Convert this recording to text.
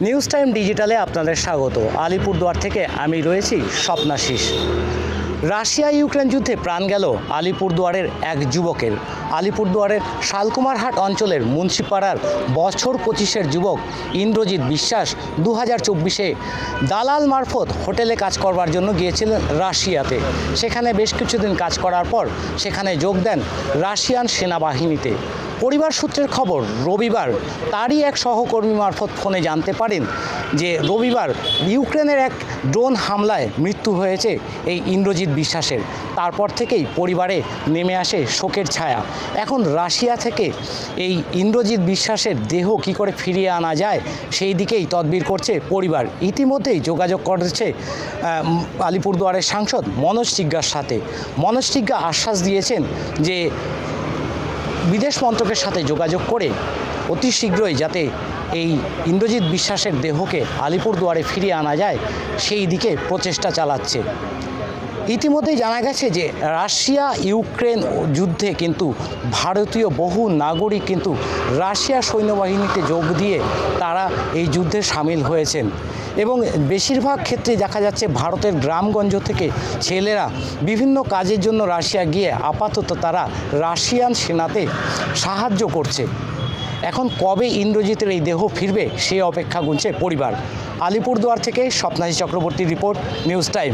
News time ডিজিটালে আপনাদের স্বাগত। আলিপুরদুয়ার থেকে আমি রয়েছি স্বপ্নাশিস। রাশিয়া ইউক্রেন যুদ্ধে প্রাণ গেল আলিপুরদুয়ারের এক যুবকের। আলিপুরদুয়ারের শালকুমারহাট অঞ্চলের মুন্সিপাড়ার বছর 25-এর যুবক ইন্দ্রজিৎ বিশ্বাস 2024-এ দালাল মারফত হোটেলে কাজ করবার জন্য গিয়েছিলেন রাশিয়াতে। সেখানে বেশ কিছুদিন কাজ করার পর সেখানে যোগ দেন রাশিয়ান সেনাবাহিনীতে। পরিবার সূত্রের খবর, রবিবার তারই এক সহকর্মী মারফত ফোনে জানতে পারেন যে রবিবার ইউক্রেনের এক ড্রোন হামলায় মৃত্যু হয়েছে এই ইন্দ্রজিৎ বিশ্বাসের। তারপর থেকেই পরিবারে নেমে আসে শোকের ছায়া। এখন রাশিয়া থেকে এই ইন্দ্রজিৎ বিশ্বাসের দেহ কী করে ফিরিয়ে আনা যায় সেই দিকেই তদবির করছে পরিবার। ইতিমধ্যেই যোগাযোগ করেছে আলিপুরদুয়ারের সাংসদ মনোজ সিগগার সাথে। মনোজ সিগগা আশ্বাস দিয়েছেন যে বিদেশ মন্ত্রকের সাথে যোগাযোগ করে অতি শীঘ্রই যাতে এই ইন্দ্রজিৎ বিশ্বাসের দেহকে আলিপুরদুয়ারে ফিরিয়ে আনা যায় সেই দিকে প্রচেষ্টা চালাচ্ছে। ইতিমধ্যেই জানা গেছে যে রাশিয়া ইউক্রেন যুদ্ধে কিন্তু ভারতীয় বহু নাগরিক কিন্তু রাশিয়া সৈন্যবাহিনীতে যোগ দিয়ে তারা এই যুদ্ধে সামিল হয়েছেন এবং বেশিরভাগ ক্ষেত্রে দেখা যাচ্ছে ভারতের গ্রামগঞ্জ থেকে ছেলেরা বিভিন্ন কাজের জন্য রাশিয়া গিয়ে আপাতত তারা রাশিয়ান সেনাতে সাহায্য করছে। এখন কবে ইন্দ্রজিতের এই দেহ ফিরবে সে অপেক্ষা গুনছে পরিবার। আলিপুরদুয়ার থেকে স্বপ্নাশিস চক্রবর্তীর রিপোর্ট, নিউজ টাইম।